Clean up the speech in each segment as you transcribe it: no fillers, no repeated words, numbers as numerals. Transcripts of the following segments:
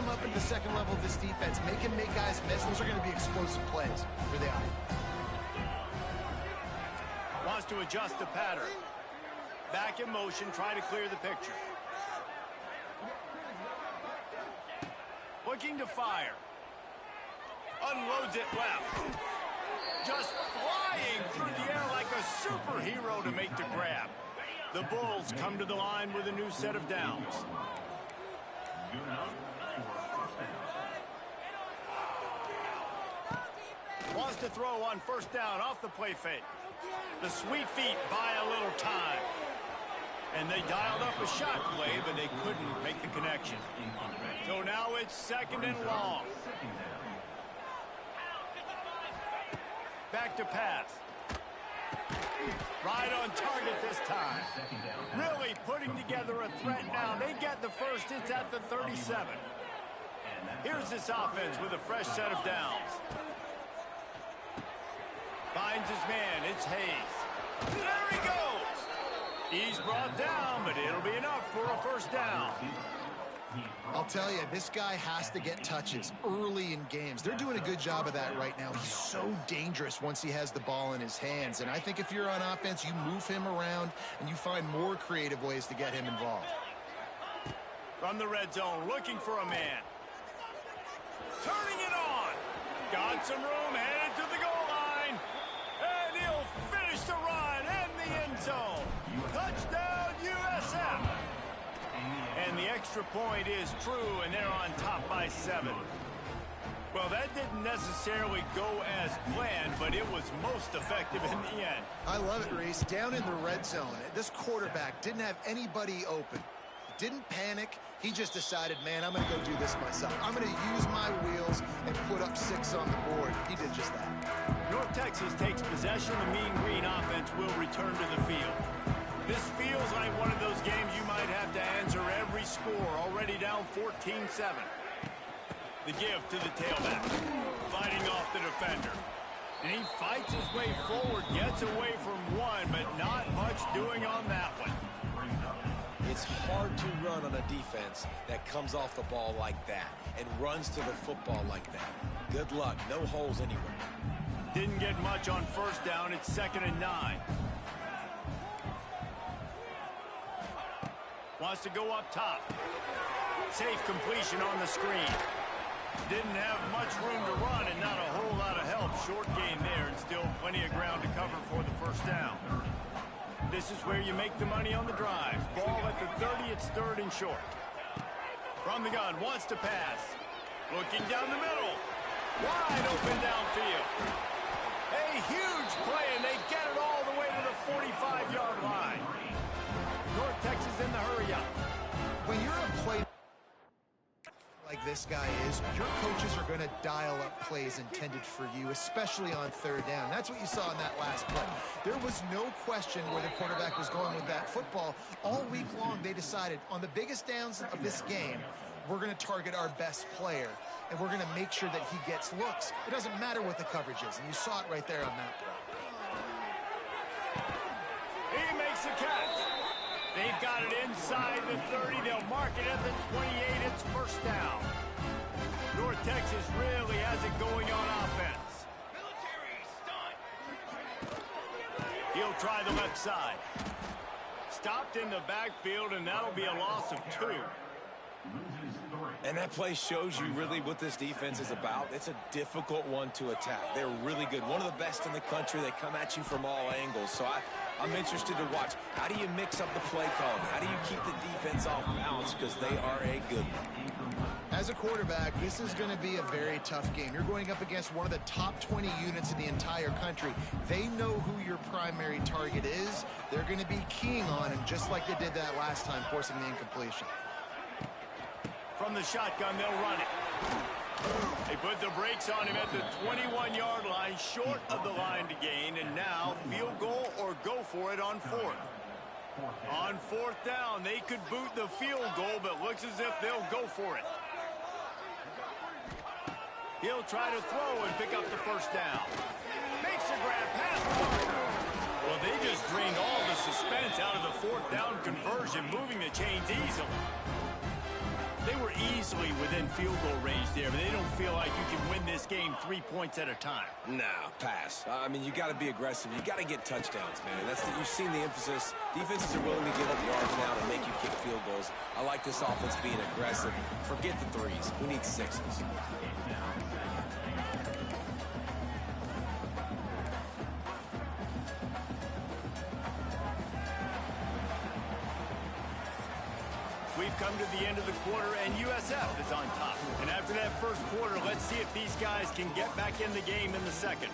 him up into the second level of this defense, make him make guys miss. Those are going to be explosive plays for the offense. Wants to adjust the pattern. Back in motion, try to clear the picture. Looking to fire. Unloads it left. Just flying through the air like a superhero to make the grab. The Bulls come to the line with a new set of downs. Wants to throw on first down off the play fake. The sweet feet buy a little time. And they dialed up a shot play, but they couldn't make the connection. So now it's second and long. Back to pass. Right on target this time. Really putting together a threat now. They get the first. It's at the 37. Here's this offense with a fresh set of downs. Finds his man. It's Hayes. There he goes. He's brought down, but it'll be enough for a first down. I'll tell you, this guy has to get touches early in games. They're doing a good job of that right now. He's so dangerous once he has the ball in his hands. And I think if you're on offense, you move him around and you find more creative ways to get him involved. From the red zone, looking for a man. Turning it on. Got some room, headed to the goal line. And he'll finish the run in the end zone. Touchdown, USF. And the extra point is true, and they're on top by 7. Well, that didn't necessarily go as planned, but it was most effective in the end. I love it, Reese. Down in the red zone, this quarterback didn't have anybody open. Didn't panic. He just decided, man, I'm going to go do this myself. I'm going to use my wheels and put up 6 on the board. He did just that. North Texas takes possession. The Mean Green offense will return to the field. This feels like one of those games you might have to answer every score. Already down 14-7. The give to the tailback. Fighting off the defender. And he fights his way forward. Gets away from one, but not much doing on that one. It's hard to run on a defense that comes off the ball like that and runs to the football like that. Good luck. No holes anywhere. Didn't get much on first down. It's 2nd and 9. Wants to go up top. Safe completion on the screen. Didn't have much room to run and not a whole lot of help. Short gain there and still plenty of ground to cover for the first down. This is where you make the money on the drive. Ball at the 30, it's 3rd and short. From the gun, wants to pass. Looking down the middle. Wide open downfield. A huge play, and they get it all the way to the 45-yard line. North Texas in the hurry-up. When you're a play like this guy is, your coaches are going to dial up plays intended for you, especially on 3rd down. That's what you saw in that last play. There was no question where the quarterback was going with that football. All week long, they decided on the biggest downs of this game, we're going to target our best player, and we're going to make sure that he gets looks. It doesn't matter what the coverage is, and you saw it right there on that play. He makes a catch. They've got it inside the 30. They'll mark it at the 28. It's first down. North Texas really has it going on offense. He'll try the left side. Stopped in the backfield, and that'll be a loss of 2. And that play shows you really what this defense is about. It's a difficult one to attack. They're really good. One of the best in the country. They come at you from all angles. So I'm interested to watch. How do you mix up the play calling? How do you keep the defense off balance? Because they are a good one. As a quarterback, this is going to be a very tough game. You're going up against one of the top 20 units in the entire country. They know who your primary target is. They're going to be keying on him, just like they did that last time, forcing the incompletion. From the shotgun, they'll run it. They put the brakes on him at the 21-yard line, short of the line to gain, and now field goal or go for it on 4th. On 4th down, they could boot the field goal, but looks as if they'll go for it. He'll try to throw and pick up the first down. Makes a grab pass. Well, they just drained all the suspense out of the 4th down conversion, moving the chains easily. They were easily within field goal range there, but they don't feel like you can win this game 3 points at a time. Nah, pass. I mean, you got to be aggressive. You got to get touchdowns, man. You've seen the emphasis. Defenses are willing to give up yards now to make you kick field goals. I like this offense being aggressive. Forget the threes. We need sixes. We've come to the end of the quarter, and USF is on top. And after that first quarter, let's see if these guys can get back in the game in the second.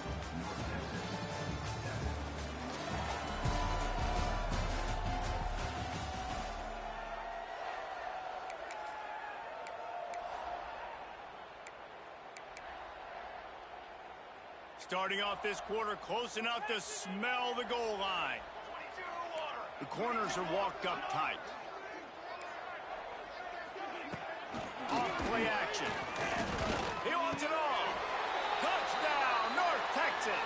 Starting off this quarter close enough to smell the goal line. The corners are walked up tight. Off-play action. He wants it all. Touchdown, North Texas.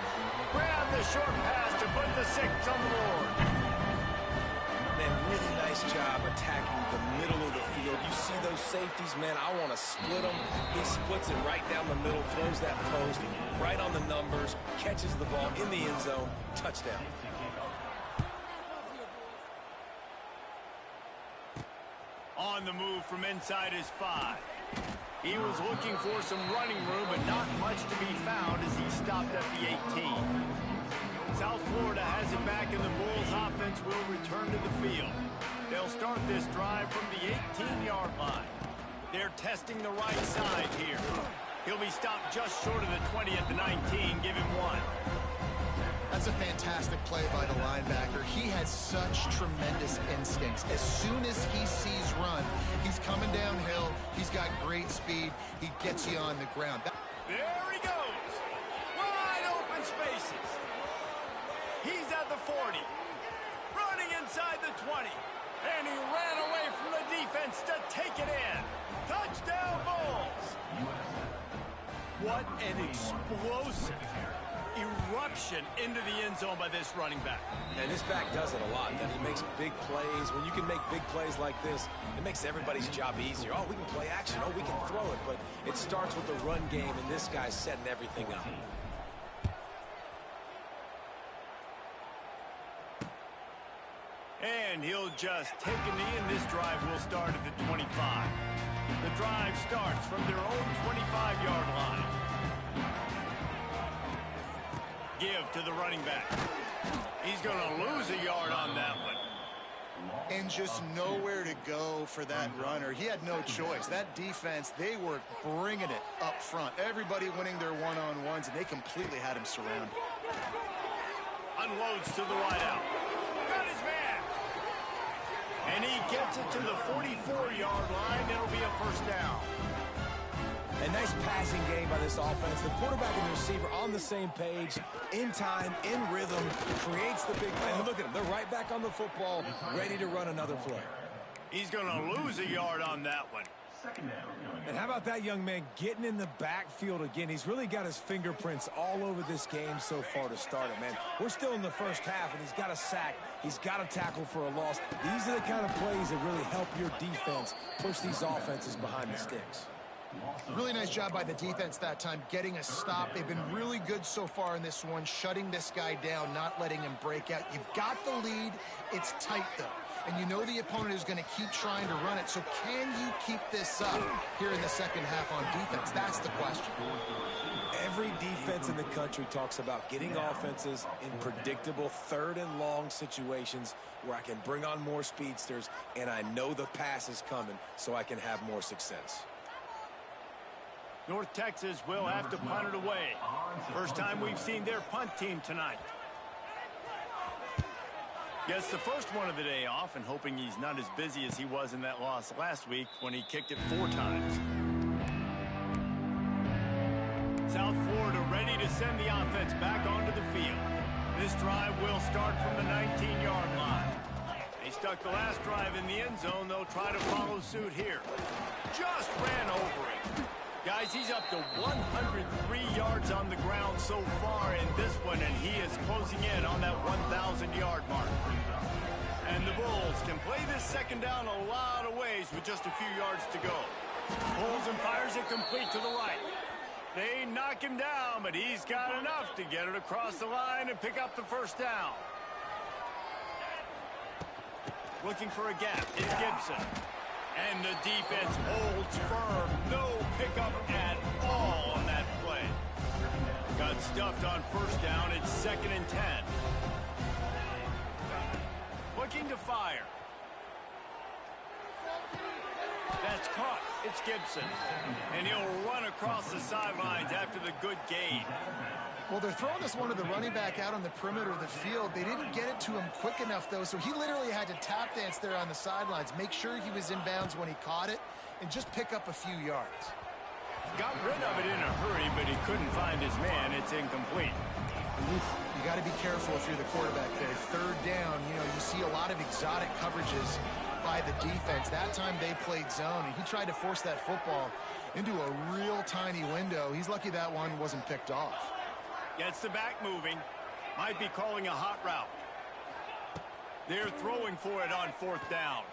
Grab the short pass to put the 6 on the board. Man, really nice job attacking the middle of the field. You see those safeties, man, I want to split them. He splits it right down the middle, throws that post, right on the numbers, catches the ball in the end zone. Touchdown. On the move from inside his 5. He was looking for some running room, but not much to be found as he stopped at the 18. South Florida has it back, and the Bulls offense will return to the field. They'll start this drive from the 18-yard line. They're testing the right side here. He'll be stopped just short of the 20 at the 19. Give him 1. That's a fantastic play by the linebacker. He has such tremendous instincts. As soon as he sees run, he's coming downhill. He's got great speed. He gets you on the ground. There he goes. Wide open spaces. He's at the 40. Running inside the 20. And he ran away from the defense to take it in. Touchdown, Bulls. What an explosive eruption into the end zone by this running back. And this back does it a lot. That he makes big plays. When you can make big plays like this, it makes everybody's job easier. Oh, we can play action. Oh, we can throw it. But it starts with the run game, and this guy's setting everything up. And he'll just take a knee, and this drive will start at the 25. The drive starts from their own 25-yard line. Give to the running back. He's going to lose a yard on that one. And just nowhere to go for that runner. He had no choice. That defense, they were bringing it up front. Everybody winning their one-on-ones, and they completely had him surrounded. Unloads to the wideout. Got his man. And he gets it to the 44-yard line. It'll be a first down. A nice passing game by this offense. The quarterback and the receiver on the same page, in time, in rhythm, creates the big play. And look at him. They're right back on the football, ready to run another play. He's going to lose a yard on that one. And how about that young man getting in the backfield again? He's really got his fingerprints all over this game so far to start it, man. We're still in the first half, and he's got a sack. He's got a tackle for a loss. These are the kind of plays that really help your defense push these offenses behind the sticks. Really nice job by the defense that time, getting a stop. They've been really good so far in this one, shutting this guy down, not letting him break out. You've got the lead. It's tight, though. And you know the opponent is going to keep trying to run it. So can you keep this up here in the second half on defense? That's the question. Every defense in the country talks about getting offenses in predictable third and long situations where I can bring on more speedsters, and I know the pass is coming so I can have more success. North Texas will have to punt it away. First time we've seen their punt team tonight. Gets the first one of the day off, and hoping he's not as busy as he was in that loss last week when he kicked it 4 times. South Florida ready to send the offense back onto the field. This drive will start from the 19-yard line. They stuck the last drive in the end zone. They'll try to follow suit here. Just ran over it. Guys, he's up to 103 yards on the ground so far in this one, and he is closing in on that 1,000-yard mark. And the Bulls can play this second down a lot of ways with just a few yards to go. Pulls and fires it complete to the right. They knock him down, but he's got enough to get it across the line and pick up the first down. Looking for a gap is Gibson. And the defense holds firm. No pickup at all on that play. Got stuffed on first down. It's 2nd and 10. Looking to fire. That's caught. It's Gibson. And he'll run across the sidelines after the good gain. Well, they're throwing this one to the running back out on the perimeter of the field. They didn't get it to him quick enough, though, so he literally had to tap dance there on the sidelines, make sure he was in bounds when he caught it, and just pick up a few yards. Got rid of it in a hurry, but he couldn't find his man. It's incomplete. You got to be careful if you're the quarterback there. 3rd down, you see a lot of exotic coverages by the defense. That time they played zone, and he tried to force that football into a real tiny window. He's lucky that one wasn't picked off. Gets the back moving. Might be calling a hot route. They're throwing for it on 4th down.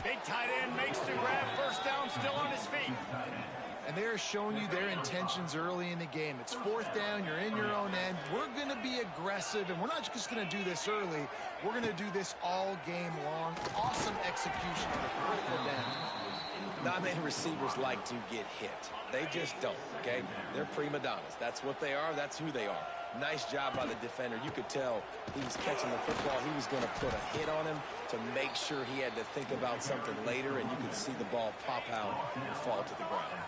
Big tight end makes the grab. First down, still on his feet. And they're showing you their intentions early in the game. It's 4th down. You're in your own end. We're going to be aggressive, and we're not just going to do this early. We're going to do this all game long. Awesome execution on a critical down. Not many receivers like to get hit. They just don't, okay? They're prima donnas. That's what they are. That's who they are. Nice job by the defender. You could tell he was catching the football. He was going to put a hit on him to make sure he had to think about something later, and you could see the ball pop out and fall to the ground.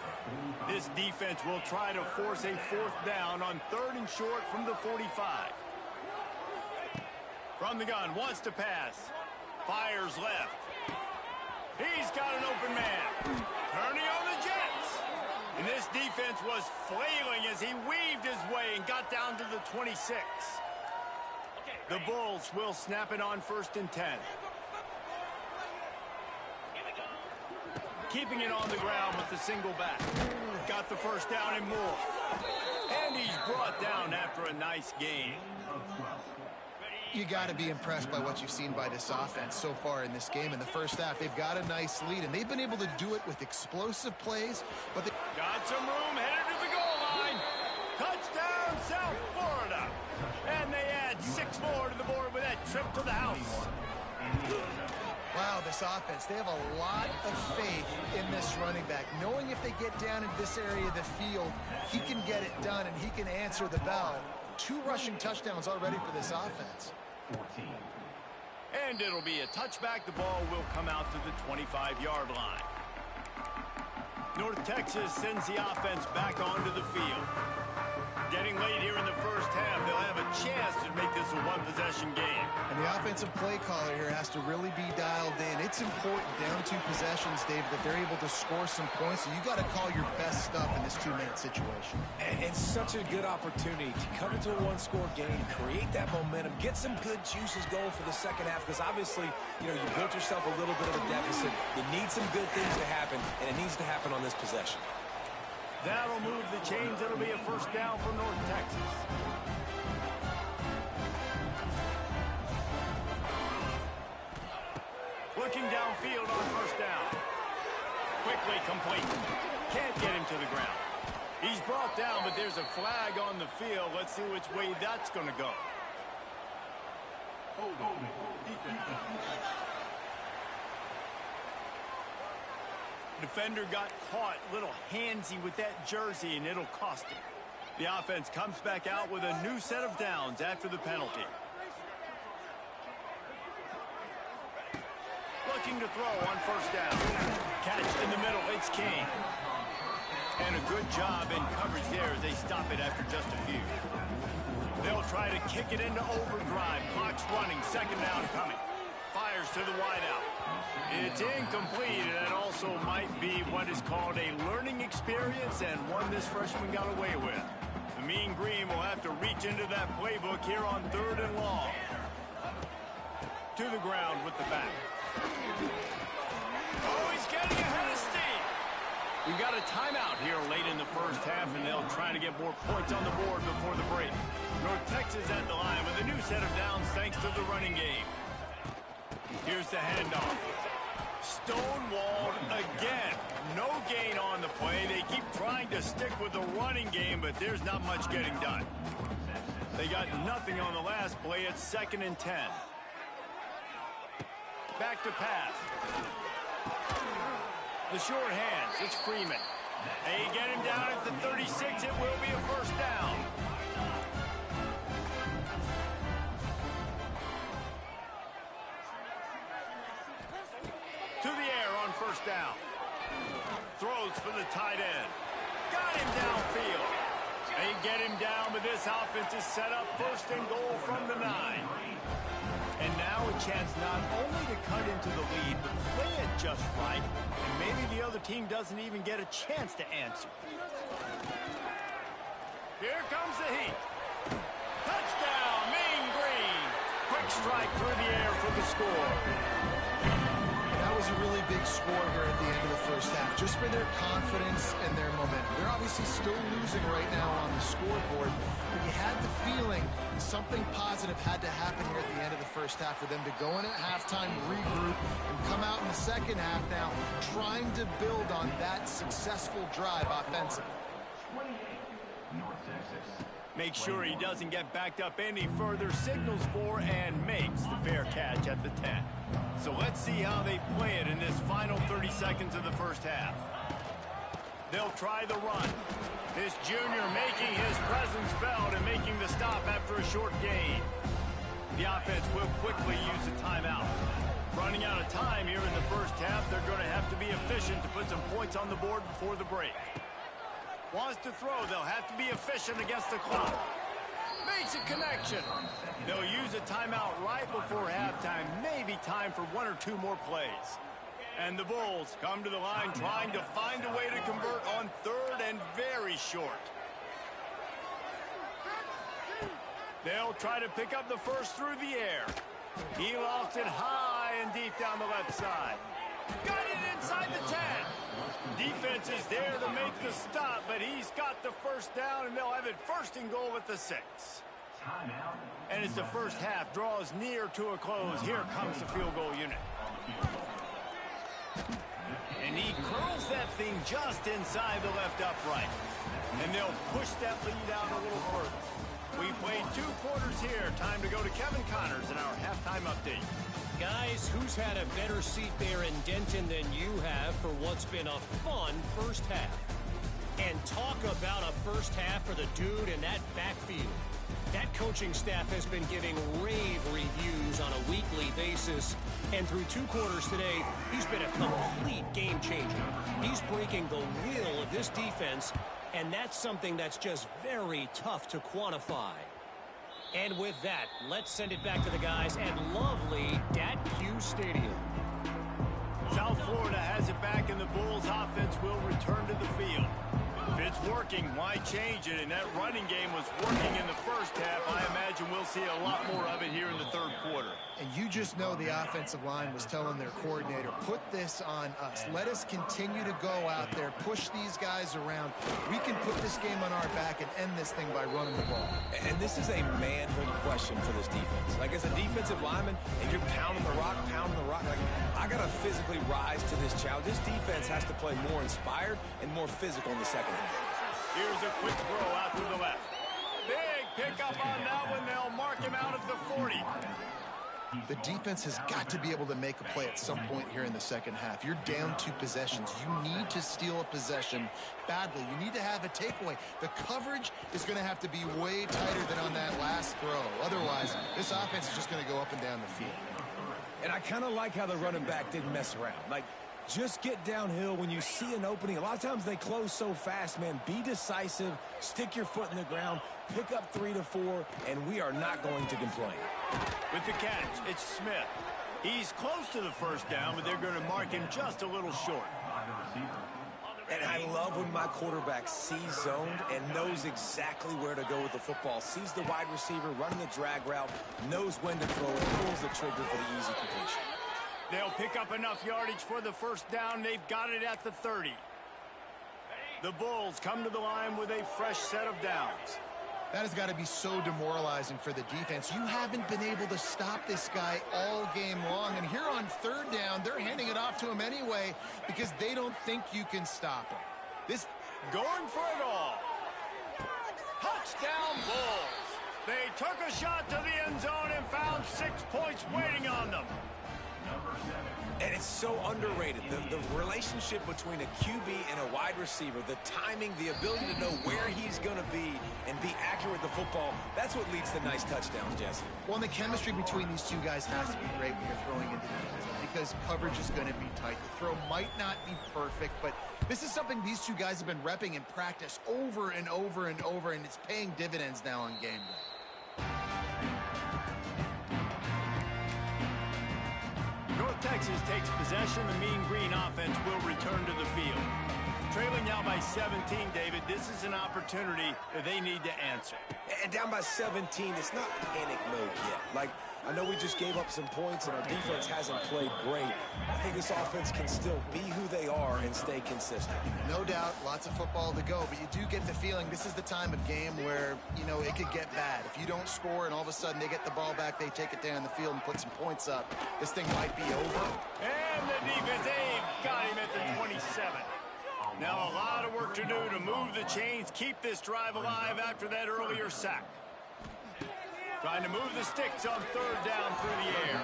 This defense will try to force a 4th down on 3rd and short from the 45. From the gun, wants to pass. Fires left. He's got an open man. Turning on the Jets. And this defense was flailing as he weaved his way and got down to the 26. The Bulls will snap it on 1st and 10. Keeping it on the ground with the single back. Got the first down and more. And he's brought down after a nice gain. You got to be impressed by what you've seen by this offense so far in this game. In the first half, they've got a nice lead, and they've been able to do it with explosive plays. But they got some room, headed to the goal line. Touchdown, South Florida. And they add 6 more to the board with that trip to the house. Wow, this offense, they have a lot of faith in this running back, knowing if they get down in this area of the field, he can get it done and he can answer the bell. 2 rushing touchdowns already for this offense. And it'll be a touchback. The ball will come out to the 25-yard line. North Texas sends the offense back onto the field. Getting late here in the first half, they'll have a chance to make this a one-possession game. And the offensive play caller here has to really be dialed in. It's important down 2 possessions, Dave, that they're able to score some points. So you got to call your best stuff in this 2-minute situation. And it's such a good opportunity to come into a 1-score game, create that momentum, get some good juices going for the second half, because obviously, you built yourself a little bit of a deficit. You need some good things to happen, and it needs to happen on this possession. That'll move the chains. It'll be a first down for North Texas. Looking downfield on first down. Quickly complete. Can't get him to the ground. He's brought down, but there's a flag on the field. Let's see which way that's going to go. Defender got caught a little handsy with that jersey, and it'll cost him. The offense comes back out with a new set of downs after the penalty. Looking to throw on first down. Catch in the middle. It's King. And a good job in coverage there as they stop it after just a few. They'll try to kick it into overdrive. Clock's running. Second down coming. Fires to the wideout. It's incomplete, and that also might be what is called a learning experience and one this freshman got away with. The Mean Green will have to reach into that playbook here on 3rd and long. To the ground with the back. Oh, he's getting ahead of steam. We've got a timeout here late in the first half, and they'll try to get more points on the board before the break. North Texas at the line with a new set of downs thanks to the running game. Here's the handoff. Stonewalled again. No gain on the play. They keep trying to stick with the running game, but there's not much getting done. They got nothing on the last play. It's 2nd and 10. Back to pass. The short hands. It's Freeman. They get him down at the 36. It will be a first down. To the air on first down. Throws for the tight end. Got him downfield. They get him down, but this offense is set up 1st and goal from the 9. And now a chance not only to cut into the lead, but play it just right, and maybe the other team doesn't even get a chance to answer. Here comes the heat. Touchdown, Mean Green. Quick strike through the air for the score. That was a really big score here at the end of the first half, just for their confidence and their momentum. They're obviously still losing right now on the scoreboard, but you had the feeling something positive had to happen here at the end of the first half for them to go in at halftime, regroup, and come out in the second half now trying to build on that successful drive offensively. Make sure he doesn't get backed up any further, signals for and makes the fair catch at the 10. So let's see how they play it in this final 30 seconds of the first half. They'll try the run. This junior making his presence felt and making the stop after a short gain. The offense will quickly use a timeout. Running out of time here in the first half, they're going to have to be efficient to put some points on the board before the break. Wants to throw, they'll have to be efficient against the clock. Makes a connection. They'll use a timeout right before halftime. Maybe time for 1 or 2 more plays. And the Bulls come to the line trying to find a way to convert on 3rd and very short. They'll try to pick up the first through the air. He lofts it high and deep down the left side. Got it inside the 10. Defense is there to make the stop, but he's got the first down, and they'll have it 1st and goal at the 6. And as the first half draws near to a close, here comes the field goal unit. And he curls that thing just inside the left upright. And they'll push that lead out a little further. We played 2 quarters here. Time to go to Kevin Connors in our halftime update. Guys, who's had a better seat there in Denton than you have for what's been a fun first half? And talk about a first half for the dude in that backfield. That coaching staff has been giving rave reviews on a weekly basis. And through 2 quarters today, he's been a complete game changer. He's breaking the will of this defense, and that's something that's just very tough to quantify. And with that, let's send it back to the guys at lovely Dat Q Stadium. South Florida has it back, and the Bulls offense will return to the field. If it's working, why change it? And that running game was working in the first half. I imagine we'll see a lot more of it here in the 3rd quarter. And you just know the offensive line was telling their coordinator, put this on us. Let us continue to go out there, push these guys around. We can put this game on our back and end this thing by running the ball. And this is a manhood question for this defense. Like, as a defensive lineman, and you're pounding the rock, like, I got to physically rise to this challenge. This defense has to play more inspired and more physical in the second half. Here's a quick throw out to the left. Big pickup on that one. They'll mark him out at the 40. The defense has got to be able to make a play at some point here in the second half. You're down 2 possessions. You need to steal a possession badly. You need to have a takeaway. The coverage is going to have to be way tighter than on that last throw. Otherwise, this offense is just going to go up and down the field. And I kind of like how the running back didn't mess around. Like, just get downhill when you see an opening. A lot of times they close so fast, man. Be decisive, stick your foot in the ground, pick up 3 to 4, and we are not going to complain. With the catch, it's Smith. He's close to the first down, but they're going to mark him just a little short. And I love when my quarterback sees zoned and knows exactly where to go with the football. Sees the wide receiver running the drag route, knows when to throw it, pulls the trigger for the easy completion. They'll pick up enough yardage for the first down. They've got it at the 30. The Bulls come to the line with a fresh set of downs. That has got to be so demoralizing for the defense. You haven't been able to stop this guy all game long. And here on third down, they're handing it off to him anyway because they don't think you can stop him. This going for it all. Touchdown Bulls. They took a shot to the end zone and found 6 points waiting on them. And it's so underrated. The relationship between a QB and a wide receiver, the timing, the ability to know where he's going to be and be accurate with the football, that's what leads to nice touchdowns, Jesse. Well, and the chemistry between these two guys has to be great when you're throwing into the end zone because coverage is going to be tight. The throw might not be perfect, but this is something these two guys have been repping in practice over and over and over, and it's paying dividends now on game day. North Texas takes possession. The Mean Green offense will return to the field. Trailing now by 17, David, this is an opportunity that they need to answer. And down by 17, it's not panic mode yet. Like, I know we just gave up some points and our defense hasn't played great. I think this offense can still be who they are and stay consistent. No doubt, lots of football to go, but you do get the feeling this is the time of game where, you know, it could get bad. If you don't score and all of a sudden they get the ball back, they take it down the field and put some points up, this thing might be over. And the defense, they've got him at the 27. Now a lot of work to do to move the chains, keep this drive alive after that earlier sack. Trying to move the sticks on third down through the air.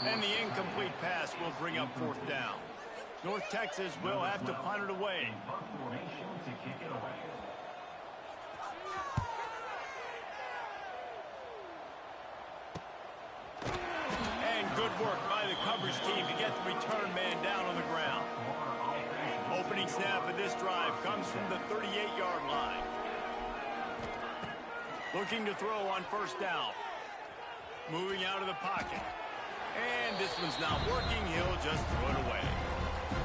And the incomplete pass will bring up fourth down. North Texas will have to punt it away. And good work by the coverage team to get the return man down on the ground. Opening snap of this drive comes from the 38-yard line. Looking to throw on first down. Moving out of the pocket. And this one's not working. He'll just throw it away.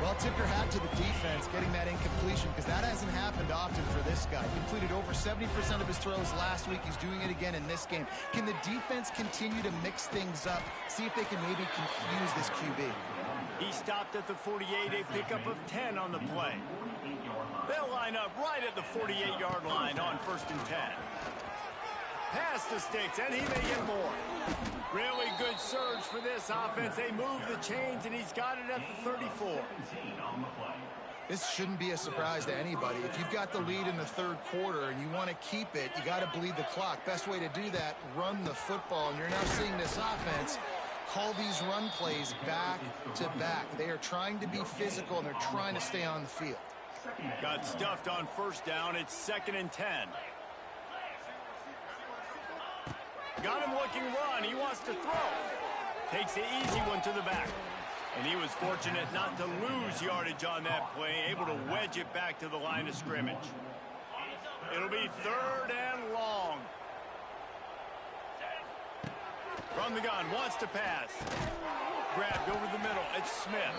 Well, tip your hat to the defense getting that incompletion because that hasn't happened often for this guy. Completed over 70% of his throws last week. He's doing it again in this game. Can the defense continue to mix things up? See if they can maybe confuse this QB. He stopped at the 48, a pickup of 10 on the play. They'll line up right at the 48-yard line on first and 10. Past the sticks, and he may get more. Really good surge for this offense. They move the chains, and he's got it at the 34. This shouldn't be a surprise to anybody. If you've got the lead in the third quarter and you want to keep it, you got to bleed the clock. Best way to do that, run the football. And you're now seeing this offense call these run plays back to back. They are trying to be physical, and they're trying to stay on the field. Got stuffed on first down. It's 2nd and 10. Got him looking run. He wants to throw. Takes the easy one to the back. And he was fortunate not to lose yardage on that play, able to wedge it back to the line of scrimmage. It'll be 3rd and long. From the gun, wants to pass. Grabbed over the middle. It's Smith.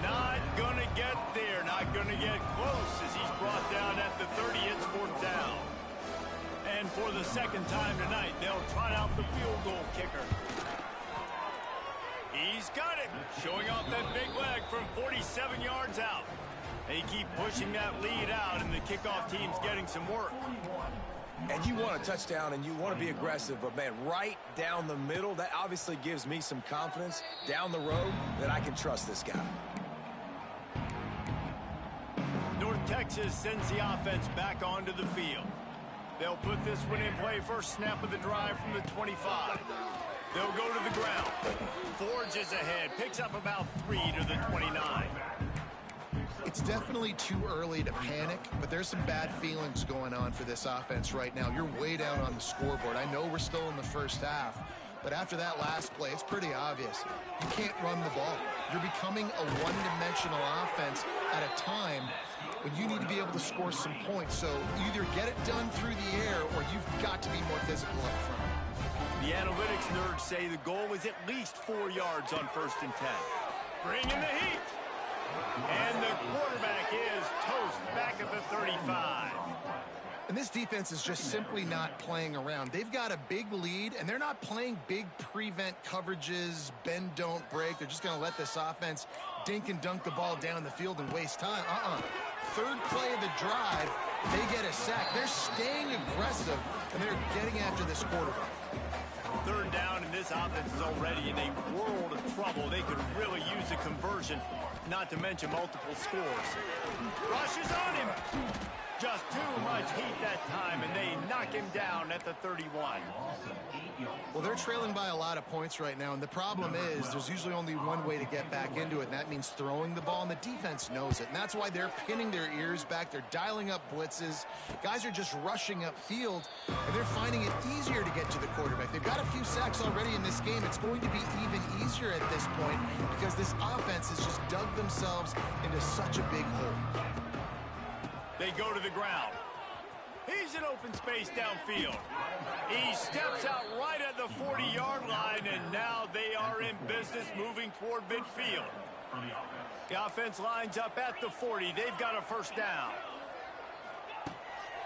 Not going to get there. Not going to get close as he's brought down at the 30. It's 4th down. And for the second time tonight, they'll trot out the field goal kicker. He's got it. Showing off that big leg from 47 yards out. They keep pushing that lead out, and the kickoff team's getting some work. And you want a touchdown, and you want to be aggressive, but, man, right down the middle, that obviously gives me some confidence down the road that I can trust this guy. North Texas sends the offense back onto the field. They'll put this one in play. First snap of the drive from the 25. They'll go to the ground. Forges ahead. Picks up about 3 to the 29. It's definitely too early to panic, but there's some bad feelings going on for this offense right now. You're way down on the scoreboard. I know we're still in the first half, but after that last play, it's pretty obvious. You can't run the ball. You're becoming a one-dimensional offense at a time when you need to be able to score some points. So you either get it done through the air or you've got to be more physical up front. The analytics nerds say the goal is at least 4 yards on 1st and 10. Bring in the heat. And the quarterback is toast back at the 35. And this defense is just simply not playing around. They've got a big lead, and they're not playing big prevent coverages, bend, don't break. They're just going to let this offense dink and dunk the ball down the field and waste time. third play of the drive, they get a sack. They're staying aggressive, and they're getting after this quarterback. Third down, and this offense is already in a world of trouble. They could really use a conversion, not to mention multiple scores. Rushes on him. Just too much heat that time, and they knock him down at the 31. Well, they're trailing by a lot of points right now, and the problem is there's usually only one way to get back into it, and that means throwing the ball, and the defense knows it. And that's why they're pinning their ears back. They're dialing up blitzes. Guys are just rushing upfield, and they're finding it easier to get to the quarterback. They've got a few sacks already in this game. It's going to be even easier at this point because this offense has just dug themselves into such a big hole. They go to the ground. He's in open space downfield. He steps out right at the 40-yard line, and now they are in business moving toward midfield. The offense lines up at the 40. They've got a first down.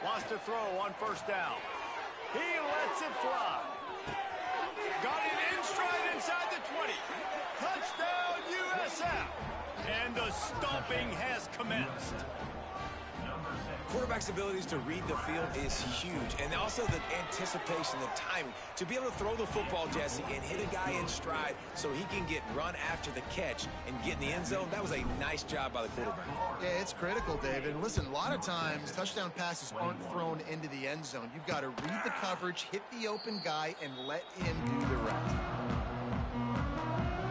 Wants to throw on first down. He lets it fly. Got it in stride inside the 20. Touchdown, USF. And the stomping has commenced. Quarterback's abilities to read the field is huge, and also the anticipation, the timing. To be able to throw the football, Jesse, and hit a guy in stride so he can get run after the catch and get in the end zone, that was a nice job by the quarterback. Yeah, it's critical, David. And listen, a lot of times touchdown passes aren't thrown into the end zone. You've got to read the coverage, hit the open guy, and let him do the rest.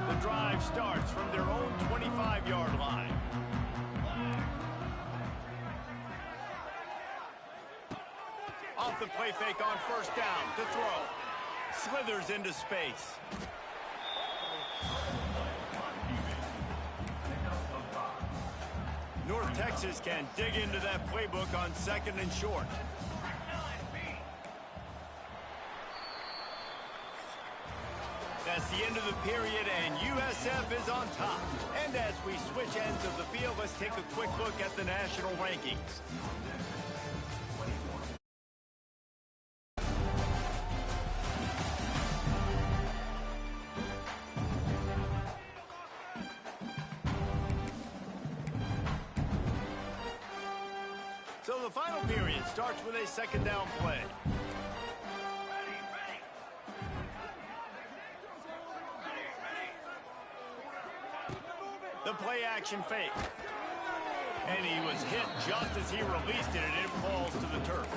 The drive starts from their own 25-yard line. Off the play fake on first down to throw. Slithers into space. North Texas can dig into that playbook on second and short. That's the end of the period, and USF is on top. And as we switch ends of the field, let's take a quick look at the national rankings. So the final period starts with a second down play. The play action fake. And he was hit just as he released it, and it falls to the turf.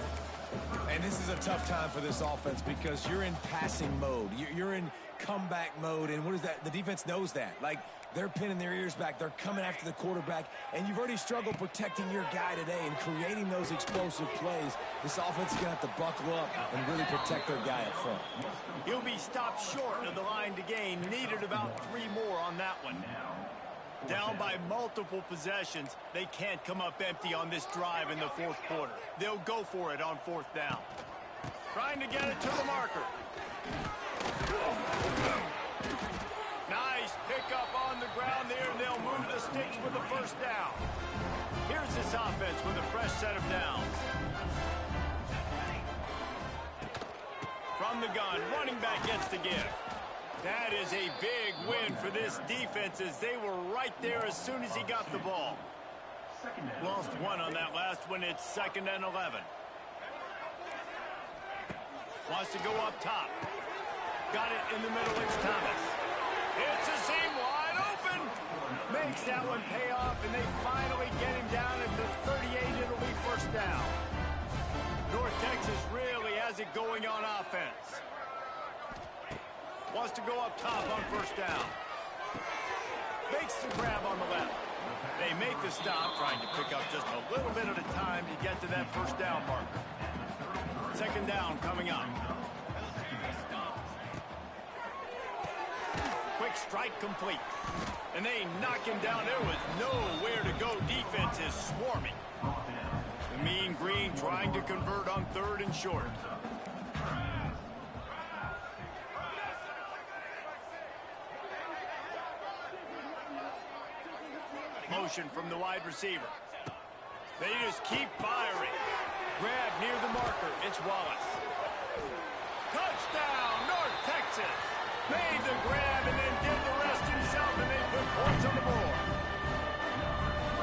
And this is a tough time for this offense because you're in passing mode. You're in comeback mode, and what is that? The defense knows that. Like, they're pinning their ears back. They're coming after the quarterback, and you've already struggled protecting your guy today and creating those explosive plays. This offense is going to have to buckle up and really protect their guy up front. He'll be stopped short of the line to gain. Needed about 3 more on that one. Down by multiple possessions, they can't come up empty on this drive in the fourth quarter. They'll go for it on fourth down. Trying to get it to the marker. Nice pickup on the ground there, and they'll move the sticks with the first down. Here's this offense with a fresh set of downs. From the gun, running back gets the give. That is a big win for this defense as they were right there as soon as he got the ball. Lost one on that last one. It's 2nd and 11. Wants to go up top. Got it in the middle. It's Thomas. It's a seam wide open. Makes that one pay off, and they finally get him down at the 38. It'll be first down. North Texas really has it going on offense. Wants to go up top on first down. Makes the grab on the left. They make the stop, trying to pick up just a little bit at a time to get to that first down marker. Second down coming up. Quick strike complete. And they knock him down. There was nowhere to go. Defense is swarming. The Mean Green trying to convert on 3rd and short. Motion from the wide receiver. They just keep firing. Grab near the marker. It's Wallace. Touchdown, North Texas. Made the grab and then did the rest himself, and they put points on the board.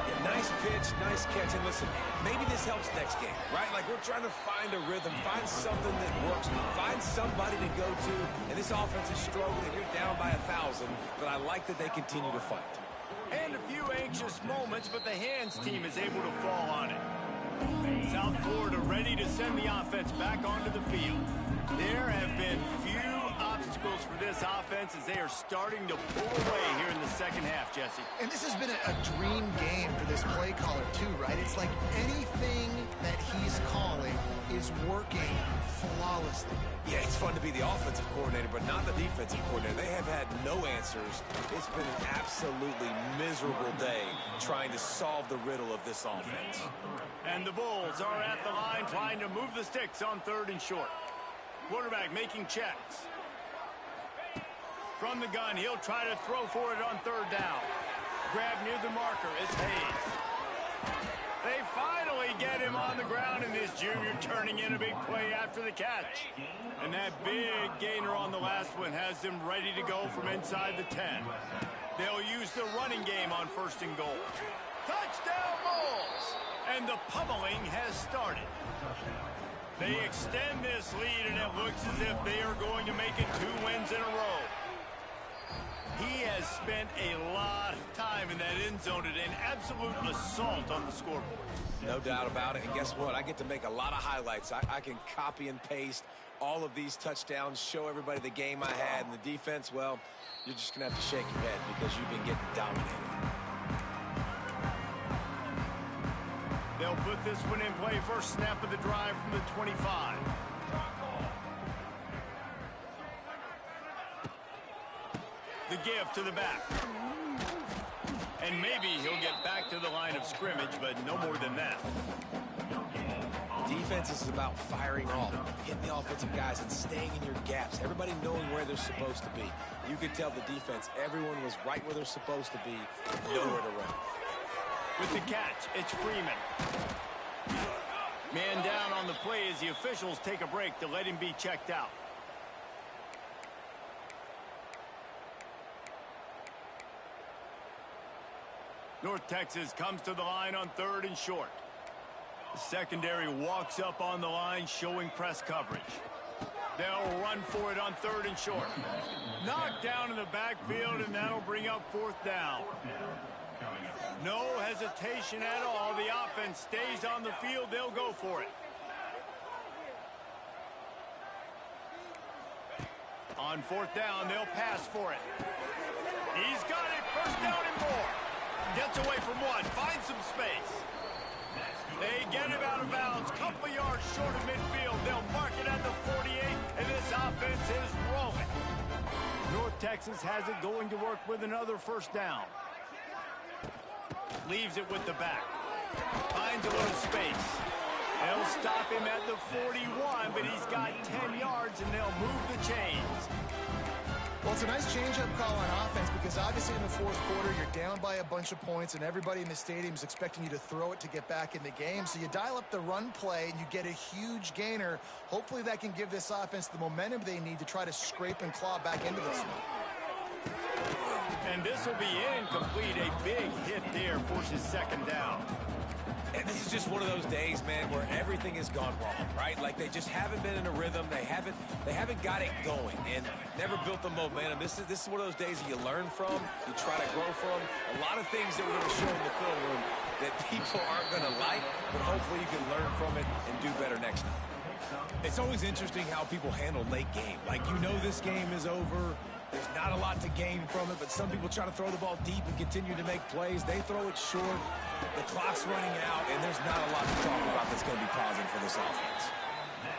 Yeah, Nice pitch, nice catch. And listen, maybe this helps next game, right? Like we're trying to find a rhythm, find something that works, find somebody to go to. And this offense is struggling. You're down by 1,000, but I like that they continue to fight. And a few anxious moments, but the Hands team is able to fall on it. South Florida ready to send the offense back onto the field. There have been few obstacles for this offense as they are starting to pull away here in the second half, Jesse. And this has been a dream game for this play caller too, right? It's like anything that he's calling is working flawlessly. Yeah, it's fun to be the offensive coordinator, but not the defensive coordinator. They have had no answers. It's been an absolutely miserable day trying to solve the riddle of this offense. And the Bulls are at the line trying to move the sticks on 3rd and short. Quarterback making checks. From the gun, he'll try to throw for it on 3rd down. Grab near the marker is Hayes. They finally get him on the ground, and this junior turning in a big play after the catch. And that big gainer on the last one has them ready to go from inside the 10. They'll use the running game on 1st and goal. Touchdown Bulls! And the pummeling has started. They extend this lead, and it looks as if they are going to make it 2 wins in a row. He has spent a lot of time in that end zone at an absolute assault on the scoreboard. No doubt about it. And guess what? I get to make a lot of highlights. I can copy and paste all of these touchdowns, show everybody the game I had. And the defense, well, you're just going to have to shake your head because you've been getting dominated. They'll put this one in play. First snap of the drive from the 25. The give to the back. And maybe he'll get back to the line of scrimmage, but no more than that. Defense is about firing off, hitting the offensive guys and staying in your gaps. Everybody knowing where they're supposed to be. You could tell the defense, everyone was right where they're supposed to be, nowhere to run. With the catch, it's Freeman. Man down on the play as the officials take a break to let him be checked out. North Texas comes to the line on 3rd and short. The secondary walks up on the line, showing press coverage. They'll run for it on 3rd and short. Knocked down in the backfield, and that'll bring up 4th down. No hesitation at all. The offense stays on the field. They'll go for it. On 4th down, they'll pass for it. He's got it. 1st down and more. Gets away from one. Finds some space. They get him out of bounds. Couple yards short of midfield. They'll mark it at the 48, and this offense is rolling. North Texas has it going to work with another 1st down. Leaves it with the back. Finds a little space. They'll stop him at the 41, but he's got 10 yards, and they'll move the chains. Well, it's a nice change-up call on offense because obviously in the 4th quarter, you're down by a bunch of points, and everybody in the stadium is expecting you to throw it to get back in the game. So you dial up the run play, and you get a huge gainer. Hopefully that can give this offense the momentum they need to try to scrape and claw back into this one. And this will be incomplete. A big hit there forces 2nd down. And this is just one of those days, man, where everything has gone wrong, right? Like they just haven't been in a rhythm. They haven't got it going and never built the momentum. This is one of those days that you learn from, you try to grow from. A lot of things that we're going to show in the film room that people aren't going to like, but hopefully you can learn from it and do better next time. It's always interesting how people handle late game. Like, you know this game is over. There's not a lot to gain from it, but some people try to throw the ball deep and continue to make plays. They throw it short. The clock's running out, and there's not a lot to talk about that's going to be positive for this offense.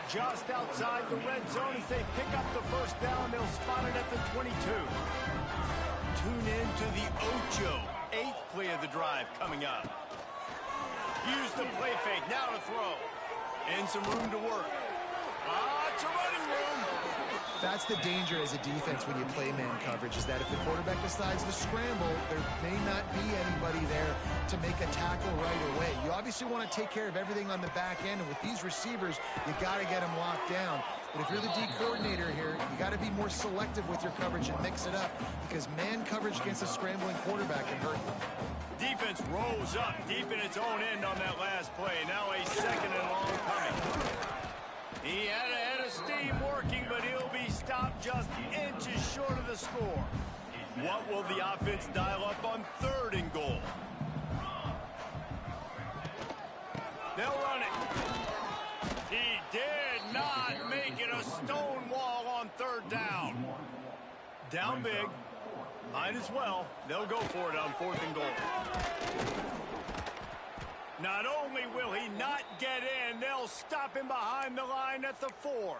Just outside the red zone as they pick up the 1st down. They'll spot it at the 22. Tune in to the Ocho. 8th play of the drive coming up. Use the play fake. Now to throw. And some room to work. It's a running room. That's the danger as a defense when you play man coverage, is that if the quarterback decides to scramble, there may not be anybody there to make a tackle right away. You obviously want to take care of everything on the back end, and with these receivers, you got to get them locked down. But if you're the D coordinator here, you got to be more selective with your coverage and mix it up, because man coverage against a scrambling quarterback can hurt you. Defense rolls up deep in its own end on that last play. Now a second and long coming. He had a head of steam working, but he'll be stopped just inches short of the score. What will the offense dial up on 3rd and goal? They'll run it. He did not make it a stone wall on 3rd down. Down big. Might as well. They'll go for it on 4th and goal. Not only will he not get in, they'll stop him behind the line at the 4.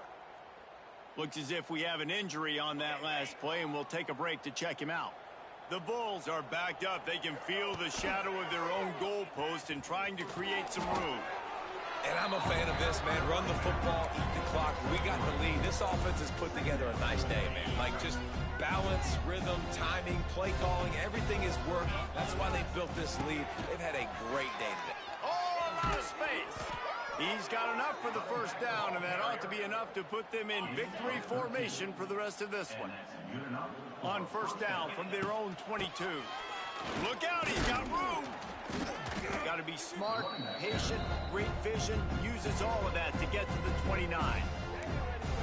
Looks as if we have an injury on that last play, and we'll take a break to check him out. The Bulls are backed up. They can feel the shadow of their own goalpost and trying to create some room. And I'm a fan of this, man. Run the football, eat the clock. We got the lead. This offense has put together a nice day, man. Like, just balance, rhythm, timing, play calling, everything is working. That's why they built this lead. They've had a great day today. Oh, a lot of space. He's got enough for the first down, and that ought to be enough to put them in victory formation for the rest of this one. On 1st down from their own 22. Look out, he's got room. Got to be smart, patient, great vision, uses all of that to get to the 29.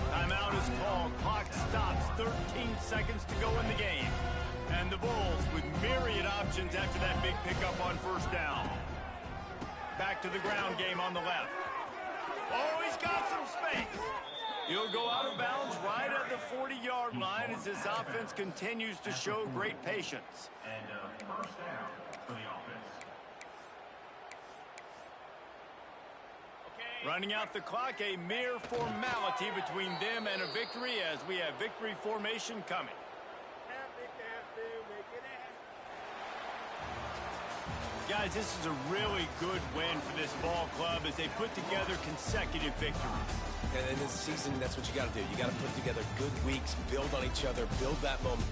Timeout is called, clock stops, 13 seconds to go in the game. And the Bulls with myriad options after that big pickup on 1st down. Back to the ground game on the left. Oh, he's got some space. He'll go out of bounds right at the 40-yard line as this offense continues to show great patience. And 1st down for the offense. Running out the clock, a mere formality between them and a victory as we have victory formation coming. Guys, this is a really good win for this ball club as they put together consecutive victories. And in this season, that's what you got to do. You got to put together good weeks, build on each other, build that momentum.